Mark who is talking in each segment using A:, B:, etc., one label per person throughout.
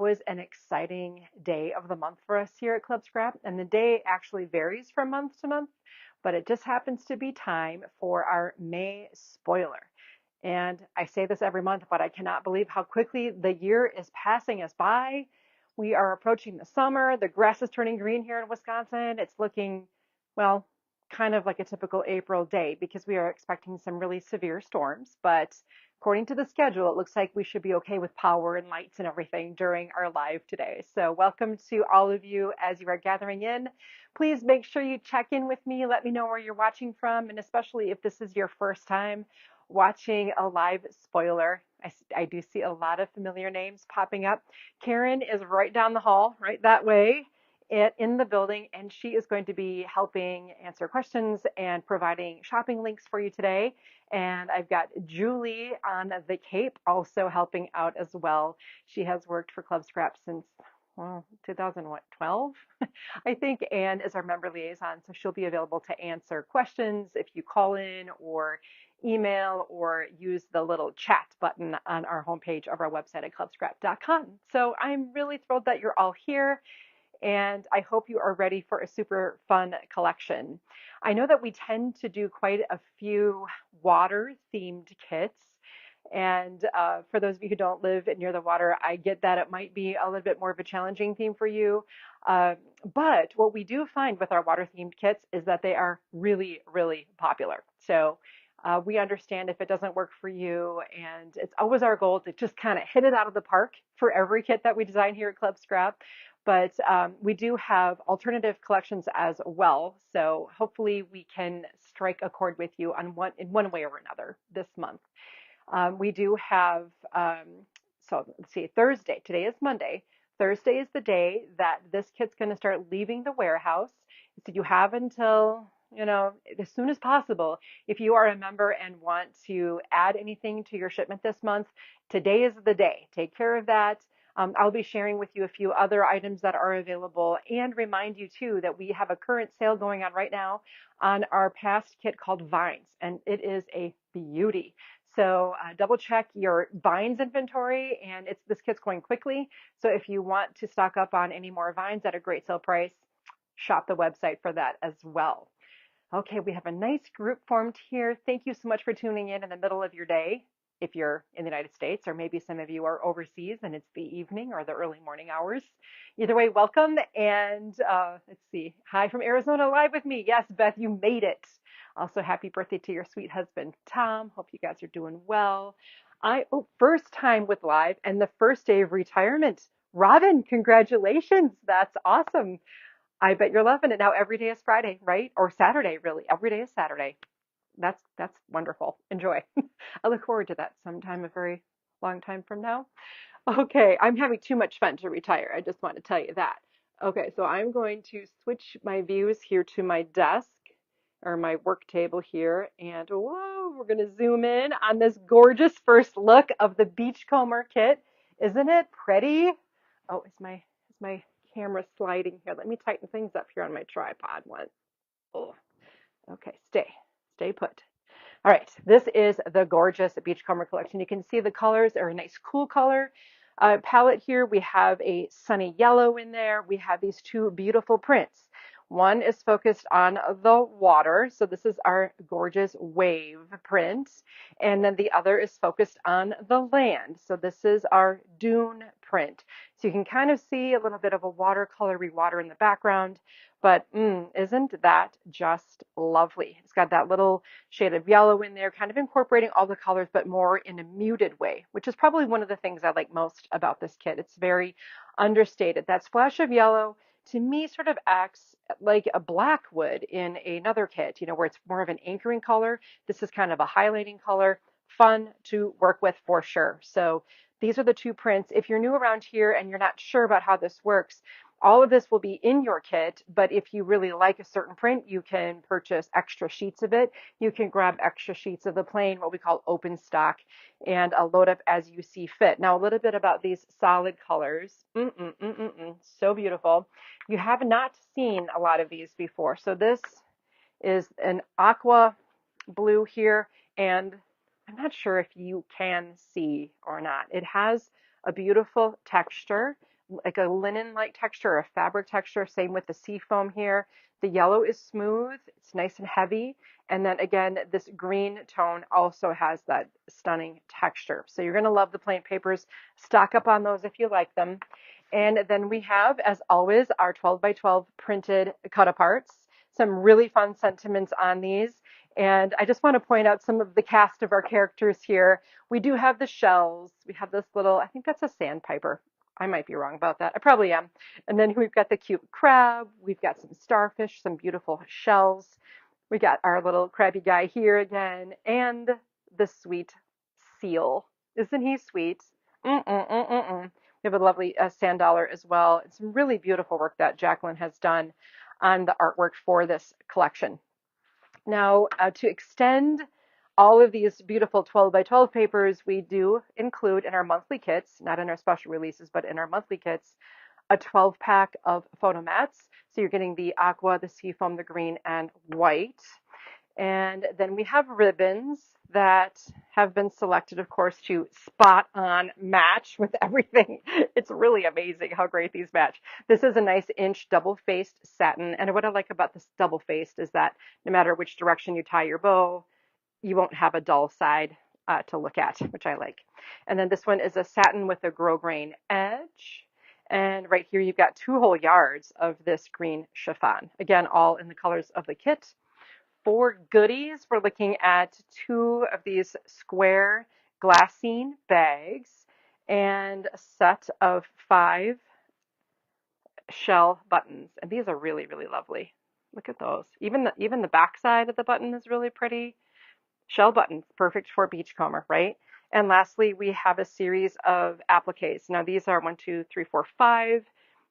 A: always an exciting day of the month for us here at Club Scrap, and the day actually varies from month to month, but it just happens to be time for our May spoiler. And I say this every month, but I cannot believe how quickly the year is passing us by. We are approaching the summer. The grass is turning green here in Wisconsin. It's looking, well, kind of like a typical April day because we are expecting some really severe storms. But according to the schedule, it looks like we should be okay with power and lights and everything during our live today. So welcome to all of you as you are gathering in. Please make sure you check in with me. Let me know where you're watching from, and especially if this is your first time watching a live spoiler. I do see a lot of familiar names popping up. Karen is right down the hall, right that way in the building, and she is going to be helping answer questions and providing shopping links for you today. And I've got Julie on the Cape also helping out as well. She has worked for Club Scrap since, well, 2012, I think, and is our member liaison. So she'll be available to answer questions if you call in or email or use the little chat button on our homepage of our website at clubscrap.com. So I'm really thrilled that you're all here, and I hope you are ready for a super fun collection. I know that we tend to do quite a few water themed kits. And for those of you who don't live near the water, I get that it might be a little bit more of a challenging theme for you. But what we do find with our water themed kits is that they are really, really popular. So we understand if it doesn't work for you, and it's always our goal to just kind of hit it out of the park for every kit that we design here at Club Scrap. But we do have alternative collections as well. So hopefully we can strike a chord with you on in one way or another this month. We do have, so let's see, Thursday. Today is Monday. Thursday is the day that this kit's going to start leaving the warehouse. So you have until, as soon as possible. If you are a member and want to add anything to your shipment this month, today is the day. Take care of that. I'll be sharing with you a few other items that are available and remind you too that we have a current sale going on right now on our past kit called Vines, and it is a beauty. So double check your vines inventory, and this kit's going quickly. So if you want to stock up on any more vines at a great sale price, shop the website for that as well. Okay, we have a nice group formed here. Thank you so much for tuning in the middle of your day. If you're in the United States, or maybe some of you are overseas and it's the evening or the early morning hours. Either way, welcome. And let's see. Hi from Arizona, live with me. Yes, Beth, you made it. Also, happy birthday to your sweet husband, Tom. Hope you guys are doing well. First time with live and the first day of retirement. Robin, congratulations. That's awesome. I bet you're loving it. Now every day is Friday, right? Or Saturday, really. Every day is Saturday. That's wonderful. Enjoy. I look forward to that sometime a very long time from now. Okay, I'm having too much fun to retire. I just want to tell you that. Okay, so I'm going to switch my views here to my desk or my work table here, and whoa, we're going to zoom in on this gorgeous first look of the Beachcomber kit. Isn't it pretty? Oh, is my camera sliding here? Let me tighten things up here on my tripod one. Oh, okay, stay put. All right, this is the gorgeous Beachcomber collection. You can see the colors are a nice cool color palette here. We have a sunny yellow in there. We have these two beautiful prints. One is focused on the water, so this is our gorgeous wave print, and then the other is focused on the land, so this is our dune print. So you can kind of see a little bit of a watercolory water in the background, but isn't that just lovely? It's got that little shade of yellow in there, kind of incorporating all the colors, but more in a muted way, which is probably one of the things I like most about this kit. It's very understated. That splash of yellow to me sort of acts like a black would in another kit, where it's more of an anchoring color. This is kind of a highlighting color, fun to work with for sure. So these are the two prints. If you're new around here and you're not sure about how this works, all of this will be in your kit, but if you really like a certain print, you can purchase extra sheets of it. You can grab extra sheets of the plain, what we call open stock, and load up as you see fit. Now, a little bit about these solid colors. So beautiful. You have not seen a lot of these before. So this is an aqua blue here, and I'm not sure if you can see or not. It has a beautiful texture, like a linen-like texture, a fabric texture. Same with the sea foam here. The yellow is smooth, it's nice and heavy. And then again, this green tone also has that stunning texture. So you're gonna love the plain papers. Stock up on those if you like them. And then we have, as always, our 12 by 12 printed cut-aparts. Some really fun sentiments on these. And I just want to point out some of the cast of our characters here. We do have the shells. We have this little, I think that's a sandpiper. I might be wrong about that. I probably am. And then we've got the cute crab. We've got some starfish, some beautiful shells. We got our little crabby guy here again, and the sweet seal. Isn't he sweet? Mm-mm-mm-mm-mm. We have a lovely sand dollar as well. It's some really beautiful work that Jacqueline has done on the artwork for this collection. Now, to extend all of these beautiful 12 by 12 papers, we do include in our monthly kits, not in our special releases, but in our monthly kits, a 12 pack of photo mats. So you're getting the aqua, the seafoam, the green, and white. And then we have ribbons that have been selected, of course, to spot on match with everything. It's really amazing how great these match. This is a nice inch double-faced satin. And what I like about this double-faced is that no matter which direction you tie your bow, you won't have a dull side to look at, which I like. And then this one is a satin with a grosgrain edge. And right here, you've got 2 whole yards of this green chiffon. Again, all in the colors of the kit. For goodies, we're looking at 2 of these square glassine bags and a set of 5 shell buttons. And these are really, really lovely. Look at those. Even the back side of the button is really pretty. Shell buttons, perfect for beachcomber, right? And lastly, we have a series of appliques. Now these are 1, 2, 3, 4, 5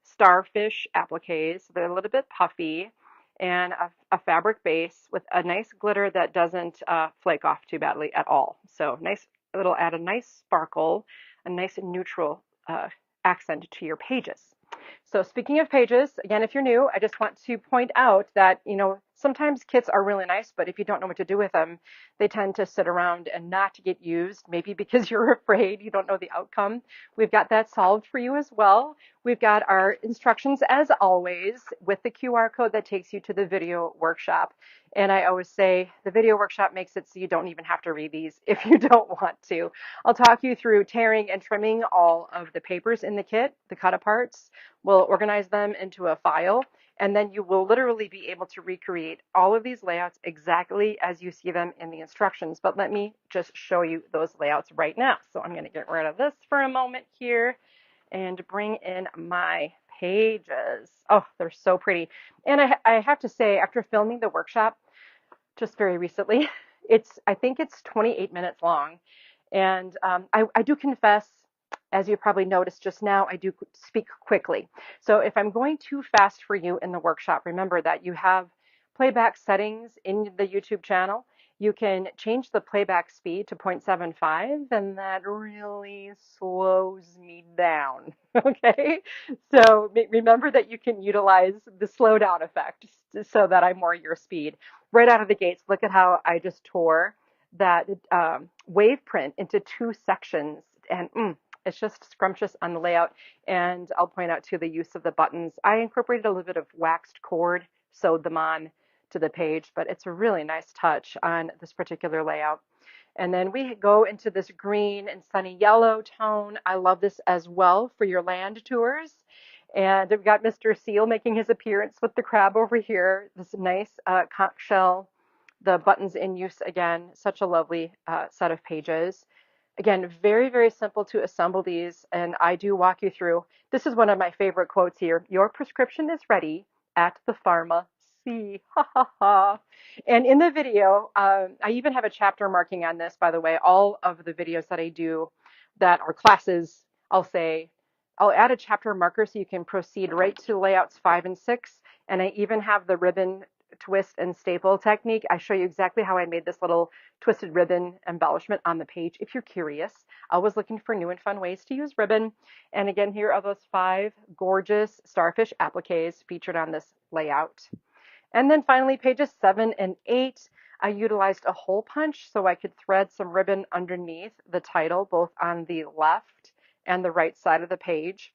A: starfish appliques. They're a little bit puffy and a fabric base with a nice glitter that doesn't flake off too badly at all. So nice, it'll add a nice sparkle, a nice neutral accent to your pages. So speaking of pages, again, if you're new, I just want to point out that, sometimes kits are really nice, but if you don't know what to do with them, they tend to sit around and not get used, maybe because you're afraid you don't know the outcome. We've got that solved for you as well. We've got our instructions, as always, with the QR code that takes you to the video workshop. And I always say the video workshop makes it so you don't even have to read these if you don't want to. I'll talk you through tearing and trimming all of the papers in the kit, the cut-aparts. We'll organize them into a file, and then you will literally be able to recreate all of these layouts exactly as you see them in the instructions. But let me just show you those layouts right now. So I'm going to get rid of this for a moment here and bring in my pages. Oh, they're so pretty. And I have to say, after filming the workshop just very recently, I think it's 28 minutes long. And I do confess, as you probably noticed just now, I do speak quickly. So if I'm going too fast for you in the workshop, remember that you have playback settings in the YouTube channel. You can change the playback speed to 0.75, and that really slows me down. Okay? So remember that you can utilize the slowdown effect so that I'm more your speed. Right out of the gates, look at how I just tore that wave print into 2 sections, and it's just scrumptious on the layout. And I'll point out too the use of the buttons. I incorporated a little bit of waxed cord, sewed them on to the page, but it's a really nice touch on this particular layout. And then we go into this green and sunny yellow tone. I love this as well for your land tours. And we've got Mr. Seal making his appearance with the crab over here. This nice conch shell, the buttons in use again. Such a lovely set of pages. Again, very, very simple to assemble these, and I do walk you through. This is one of my favorite quotes here. Your prescription is ready at the pharmacy. Ha ha ha. And in the video, I even have a chapter marking on this, by the way. All of the videos that I do that are classes, I'll add a chapter marker so you can proceed right to layouts 5 and 6. And I even have the ribbon twist and staple technique. I show you exactly how I made this little twisted ribbon embellishment on the page if you're curious. Always looking for new and fun ways to use ribbon. And again, here are those 5 gorgeous starfish appliques featured on this layout. And then finally, pages 7 and 8, I utilized a hole punch so I could thread some ribbon underneath the title, both on the left and the right side of the page.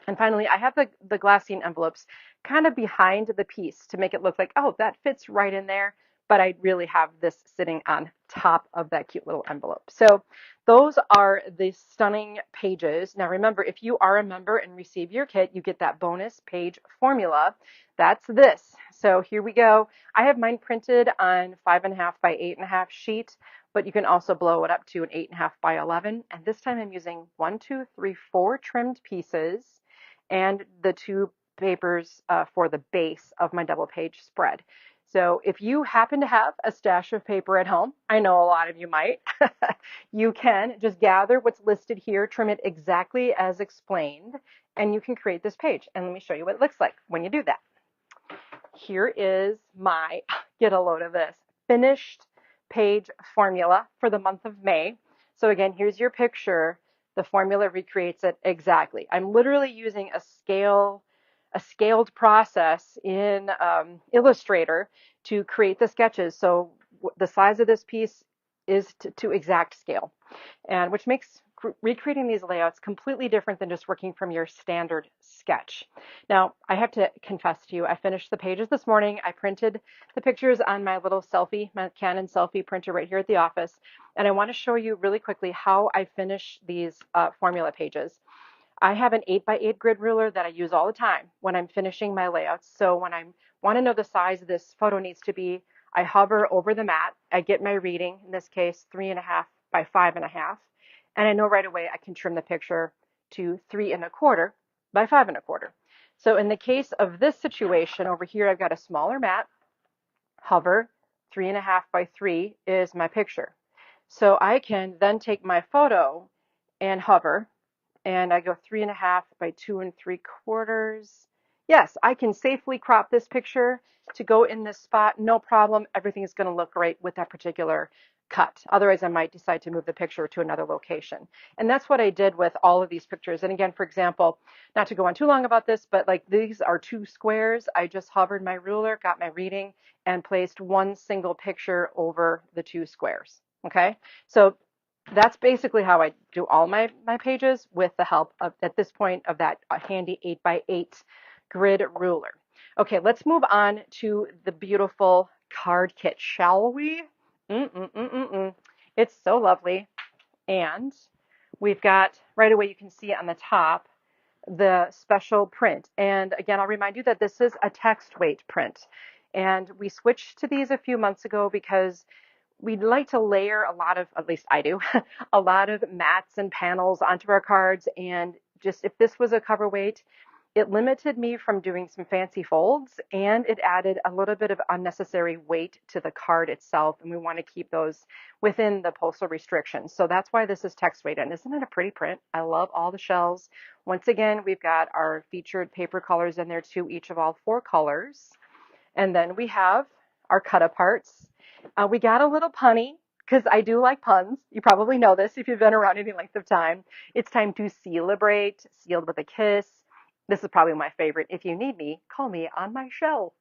A: And finally, I have the glassine envelopes kind of behind the piece to make it look like, oh, that fits right in there. But I really have this sitting on top of that cute little envelope. So those are the stunning pages. Now remember, if you are a member and receive your kit, you get that bonus page formula. That's this. So here we go. I have mine printed on 5.5 by 8.5 sheet, but you can also blow it up to an 8.5 by 11. And this time I'm using 1, 2, 3, 4 trimmed pieces and the two papers for the base of my double page spread. So if you happen to have a stash of paper at home, I know a lot of you might, you can just gather what's listed here, trim it exactly as explained, and you can create this page. And let me show you what it looks like when you do that. Here is my, get a load of this, finished page formula for the month of May. So again, here's your picture. The formula recreates it exactly. I'm literally using a scaled process in Illustrator to create the sketches. So the size of this piece is to exact scale, and which makes recreating these layouts completely different than just working from your standard sketch. Now, I have to confess to you, I finished the pages this morning. I printed the pictures on my little selfie, my Canon selfie printer right here at the office, and I want to show you really quickly how I finish these formula pages. I have an 8 by 8 grid ruler that I use all the time when I'm finishing my layouts. So when I want to know the size this photo needs to be, I hover over the mat. I get my reading, in this case, 3.5 by 5.5. And I know right away I can trim the picture to 3.25 by 5.25. So in the case of this situation over here, I've got a smaller mat, hover, 3.5 by 3 is my picture. So I can then take my photo and hover, and I go 3.5 by 2.75. Yes, I can safely crop this picture to go in this spot, no problem. Everything is going to look great with that particular cut. Otherwise, I might decide to move the picture to another location. And that's what I did with all of these pictures. And again, for example, not to go on too long about this, but like these are 2 squares. I just hovered my ruler, got my reading, and placed one single picture over the 2 squares. Okay, so that's basically how I do all my pages with the help of, at this point, of that handy 8 by 8 grid ruler. Okay, let's move on to the beautiful card kit, shall we? It's so lovely. And we've got, right away you can see on the top, the special print. And again, I'll remind you that this is a text weight print. And we switched to these a few months ago because we'd like to layer a lot of, at least I do, a lot of mats and panels onto our cards. And just if this was a cover weight, it limited me from doing some fancy folds, and it added a little bit of unnecessary weight to the card itself. And we want to keep those within the postal restrictions. So that's why this is text weight. And isn't it a pretty print? I love all the shells. Once again, we've got our featured paper colors in there too, each of all 4 colors. And then we have our cut aparts. We got a little punny because I do like puns. You probably know this if you've been around any length of time. It's time to celebrate, sealed with a kiss. This is probably my favorite. If you need me, call me on my shelf.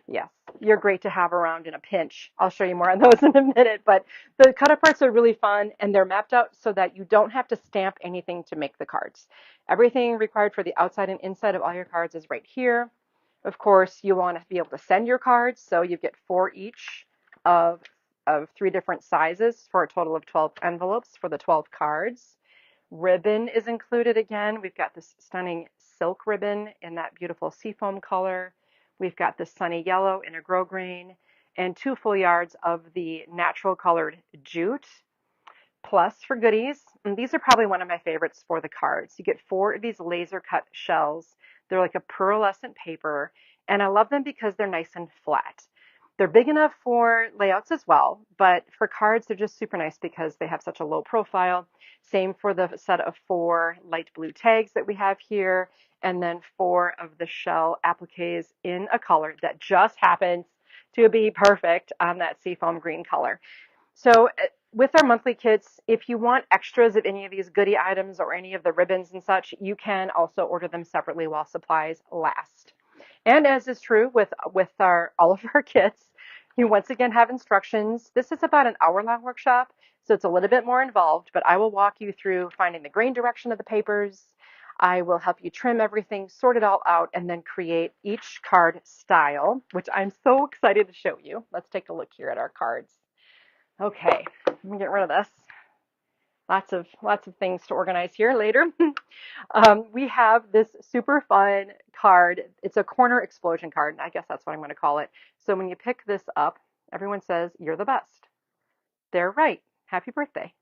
A: Yes, you're great to have around in a pinch. I'll show you more on those in a minute, but the cut aparts are really fun and they're mapped out so that you don't have to stamp anything to make the cards. Everything required for the outside and inside of all your cards is right here. Of course, you want to be able to send your cards, so you get 4 each of 3 different sizes for a total of 12 envelopes for the 12 cards. Ribbon is included again. We've got this stunning silk ribbon in that beautiful seafoam color. We've got the sunny yellow in a grosgrain, and 2 full yards of the natural colored jute. Plus, for goodies, and these are probably one of my favorites for the cards. You get 4 of these laser cut shells. They're like a pearlescent paper, and I love them because they're nice and flat. They're big enough for layouts as well, but for cards, they're just super nice because they have such a low profile. Same for the set of 4 light blue tags that we have here, and then 4 of the shell appliques in a color that just happens to be perfect on that seafoam green color. So with our monthly kits, if you want extras of any of these goodie items or any of the ribbons and such, you can also order them separately while supplies last. And as is true with all of our kits, you once again have instructions. This is about an hour-long workshop, so it's a little bit more involved, but I will walk you through finding the grain direction of the papers, I will help you trim everything, sort it all out, and then create each card style, which I'm so excited to show you. Let's take a look here at our cards. Okay, let me get rid of this. Lots of things to organize here later. We have this super fun card. It's a corner explosion card, and I guess that's what I'm going to call it. So when you pick this up, everyone says, "You're the best." They're right. Happy birthday.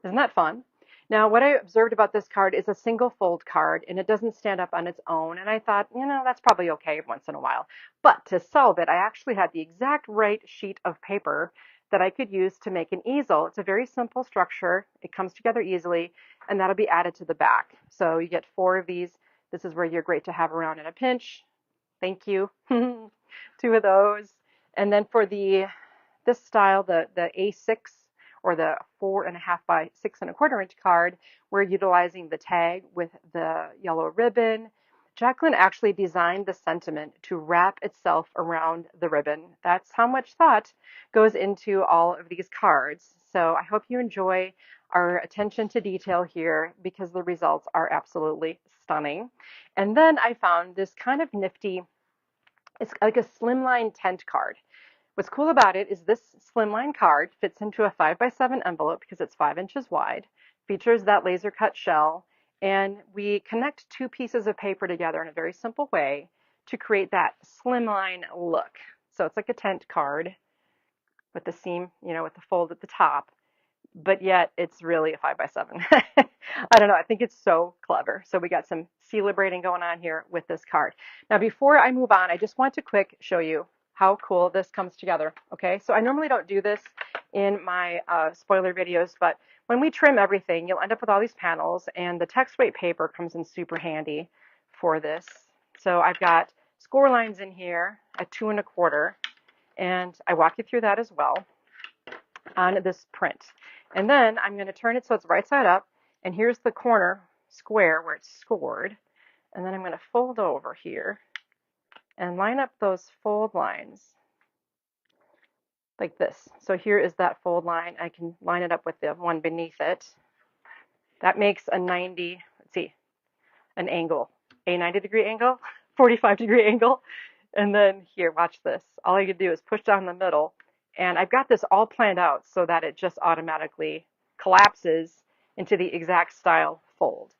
A: Isn't that fun? Now, what I observed about this card is a single fold card, and it doesn't stand up on its own. And I thought, that's probably okay once in a while. But to solve it, I actually had the exact right sheet of paper that I could use to make an easel. It's a very simple structure. It comes together easily, and that'll be added to the back. So you get 4 of these. This is where you're great to have around in a pinch. Thank you. 2 of those. And then for this style, the A6 or the 4.5 by 6.25 inch card, we're utilizing the tag with the yellow ribbon. Jacqueline actually designed the sentiment to wrap itself around the ribbon. That's how much thought goes into all of these cards. So I hope you enjoy our attention to detail here because the results are absolutely stunning. And then I found this kind of nifty, it's like a slimline tent card. What's cool about it is this slimline card fits into a 5x7 envelope because it's 5 inches wide, features that laser cut shell, and we connect 2 pieces of paper together in a very simple way to create that slimline look. So it's like a tent card with the seam, with the fold at the top, but yet it's really a 5x7. I don't know. I think it's so clever. So we got some celebrating going on here with this card. Now, before I move on, I just want to quick show you how cool this comes together. Okay, so I normally don't do this in my spoiler videos, but when we trim everything, you'll end up with all these panels, and the text weight paper comes in super handy for this. So I've got score lines in here at 2.25, and I walk you through that as well on this print. And then I'm going to turn it so it's right side up, and here's the corner square where it's scored. And then I'm going to fold over here and line up those fold lines like this. So here is that fold line. I can line it up with the one beneath it. That makes a 90, let's see, an angle, a 90-degree angle, 45-degree angle. And then here, watch this. All I can do is push down the middle, and I've got this all planned out so that it just automatically collapses into the exact style fold.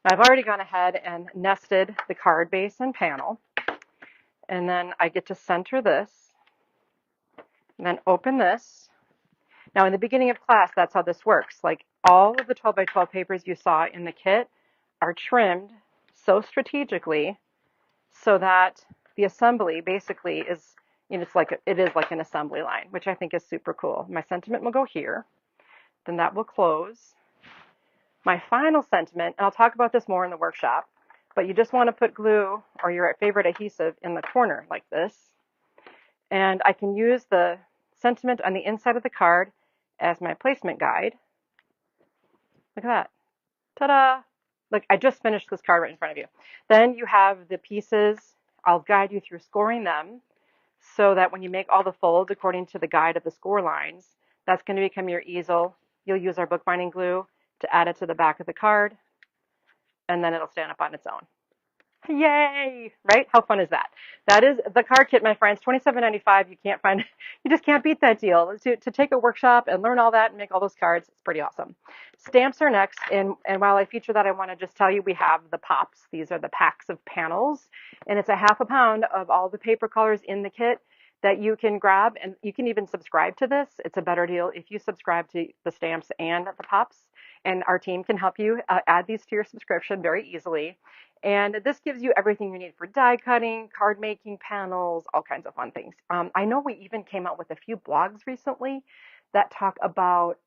A: Now, I've already gone ahead and nested the card base and panel, and then I get to center this, and then open this. Now, in the beginning of class, that's how this works. Like, all of the 12 by 12 papers you saw in the kit are trimmed so strategically so that the assembly basically is, it is like an assembly line, which I think is super cool. My sentiment will go here, then that will close. My final sentiment, and I'll talk about this more in the workshop, but you just want to put glue or your favorite adhesive in the corner like this. And I can use the sentiment on the inside of the card as my placement guide. Look at that. Ta-da! Look, I just finished this card right in front of you. Then you have the pieces. I'll guide you through scoring them so that when you make all the folds according to the guide of the score lines, that's going to become your easel. You'll use our bookbinding glue to add it to the back of the card, and then it'll stand up on its own. Yay! Right? How fun is that? That is the card kit, my friends. $27.95. You just can't beat that deal. To take a workshop and learn all that and make all those cards, it's pretty awesome. Stamps are next, and while I feature that, I want to just tell you we have the pops. These are the packs of panels, and it's a half a pound of all the paper colors in the kit that you can grab, and you can even subscribe to this. It's a better deal if you subscribe to the stamps and the pops, and our team can help you add these to your subscription very easily. And this gives you everything you need for die cutting, card making, panels, all kinds of fun things. I know we even came out with a few blogs recently that talk about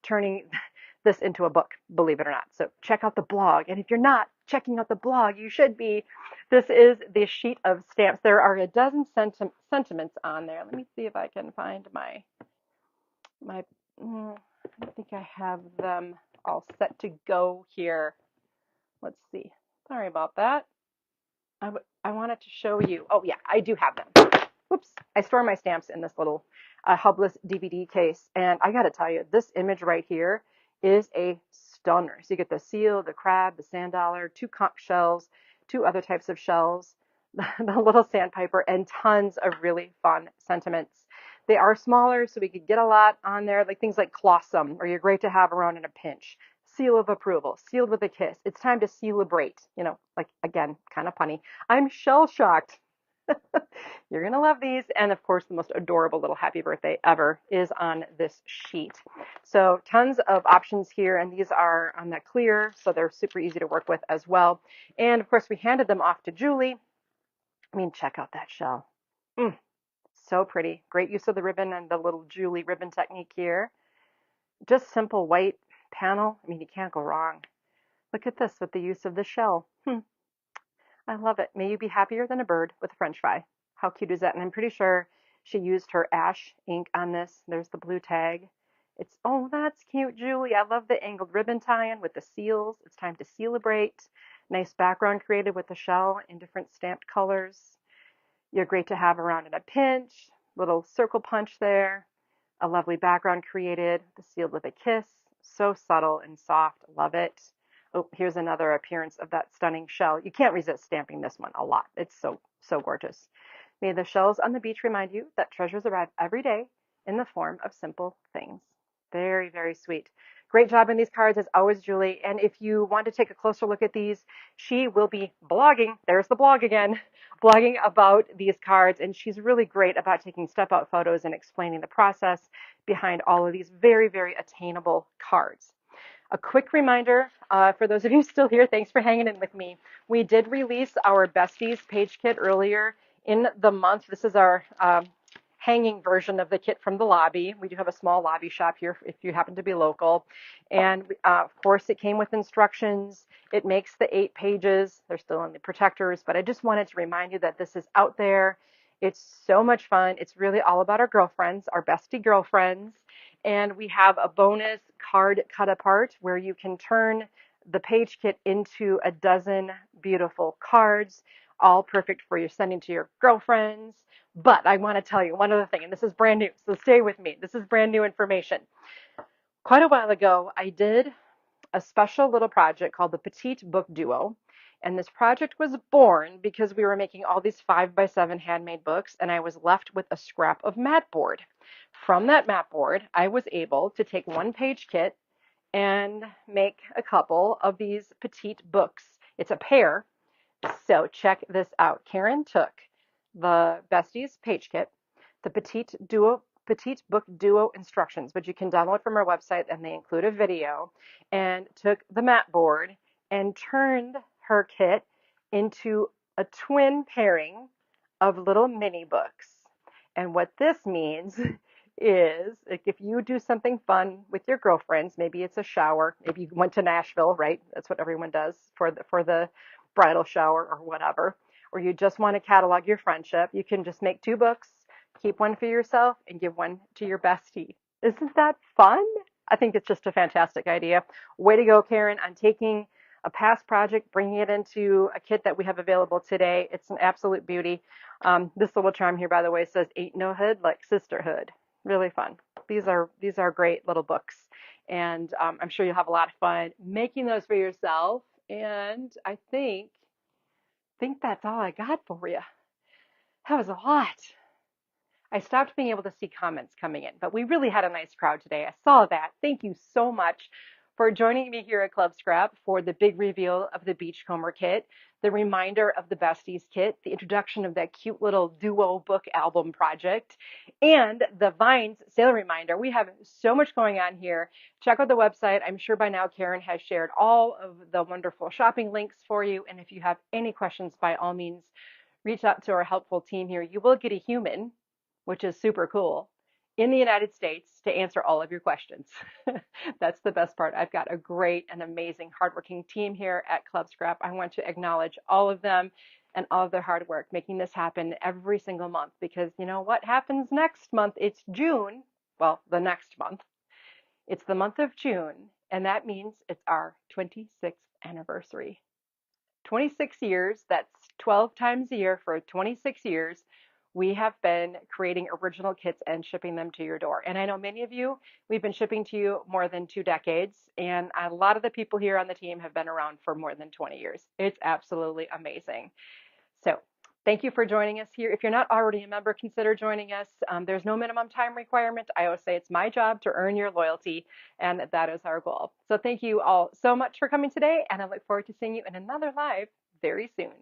A: turning this into a book, believe it or not. So check out the blog. And if you're not checking out the blog, you should be. This is the sheet of stamps. There are a dozen sentiments on there. Let me see if I can find my I don't think I have them all set to go here. Let's see. Sorry about that. I wanted to show you. Oh, yeah, I do have them. Whoops. I store my stamps in this little hubless DVD case. And I got to tell you, this image right here is a stunner. So you get the seal, the crab, the sand dollar, two conch shells, two other types of shells, the little sandpiper, and tons of really fun sentiments. They are smaller, so we could get a lot on there, like things like Clossum, or you're great to have around in a pinch. Seal of approval, sealed with a kiss. It's time to celebrate. Like again, kind of punny. I'm shell shocked. You're going to love these. And of course, the most adorable little happy birthday ever is on this sheet. So tons of options here. And these are on that clear, so they're super easy to work with as well. And of course, we handed them off to Julie. I mean, check out that shell. Mm, so pretty. Great use of the ribbon and the little Julie ribbon technique here. Just simple white panel. I mean, you can't go wrong. Look at this with the use of the shell. I love it. May you be happier than a bird with a French fry. How cute is that? And I'm pretty sure she used her ash ink on this. There's the blue tag. Oh, that's cute, Julie. I love the angled ribbon tie-in with the seals. It's time to celebrate. Nice background created with the shell in different stamped colors. You're great to have around in a pinch. Little circle punch there. A lovely background created. The sealed with a kiss. So subtle and soft. Love it. Oh, here's another appearance of that stunning shell. You can't resist stamping this one a lot. It's so, so gorgeous. May the shells on the beach remind you that treasures arrive every day in the form of simple things. Very, very sweet. Great job in these cards as always, Julie. And if you want to take a closer look at these, she will be blogging. There's the blog again, blogging about these cards. And she's really great about taking step out photos and explaining the process behind all of these very, very attainable cards. A quick reminder for those of you still here, thanks for hanging in with me. We did release our Besties page kit earlier in the month. This is our hanging version of the kit from the lobby. We do have a small lobby shop here if you happen to be local. And of course, it came with instructions. It makes the 8 pages. They're still in the protectors, but I just wanted to remind you that this is out there. It's so much fun. It's really all about our girlfriends, our bestie girlfriends. And we have a bonus card cut apart where you can turn the page kit into a dozen beautiful cards, all perfect for your sending to your girlfriends. But I want to tell you one other thing, and this is brand new, so stay with me. This is brand new information. Quite a while ago, I did a special little project called the Petite Book Duo. And this project was born because we were making all these 5x7 handmade books, and I was left with a scrap of mat board. From that mat board, I was able to take one page kit and make a couple of these petite books. It's a pair. So check this out. Karen took the Besties page kit, the Petite Book Duo instructions, which you can download from our website, and they include a video, and took the mat board and turned her kit into a twin pairing of little mini books. And what this means is like if you do something fun with your girlfriends, maybe it's a shower, maybe you went to Nashville, right? That's what everyone does for the bridal shower or whatever, or you just want to catalog your friendship, you can just make 2 books, keep one for yourself and give one to your bestie. Isn't that fun? I think it's just a fantastic idea. Way to go, Karen, on taking a past project, bringing it into a kit that we have available today. It's an absolute beauty. This little charm here, by the way, says "Ain't no hood like sisterhood." Really fun. These are great little books, and I'm sure you'll have a lot of fun making those for yourself. And I think that's all I got for you. That was a lot. I stopped being able to see comments coming in, but we really had a nice crowd today. I saw that. Thank you so much for joining me here at Club Scrap for the big reveal of the Beachcomber kit, the reminder of the Besties kit, the introduction of that cute little duo book album project, and the Vines sale reminder. We have so much going on here. Check out the website. I'm sure by now Karen has shared all of the wonderful shopping links for you. And if you have any questions, by all means, reach out to our helpful team here. You will get a human, which is super cool, in the United States to answer all of your questions. That's the best part. I've got a great and amazing hardworking team here at Club Scrap. I want to acknowledge all of them and all of their hard work making this happen every single month, because you know what happens next month? It's June. Well, the next month. It's the month of June, and that means it's our 26th anniversary. 26 years, that's 12 times a year for 26 years. we have been creating original kits and shipping them to your door. And I know many of you, we've been shipping to you more than 2 decades, and a lot of the people here on the team have been around for more than 20 years. It's absolutely amazing. So thank you for joining us here. If you're not already a member, consider joining us. There's no minimum time requirement. I always say it's my job to earn your loyalty, and that is our goal. So thank you all so much for coming today, and I look forward to seeing you in another live very soon.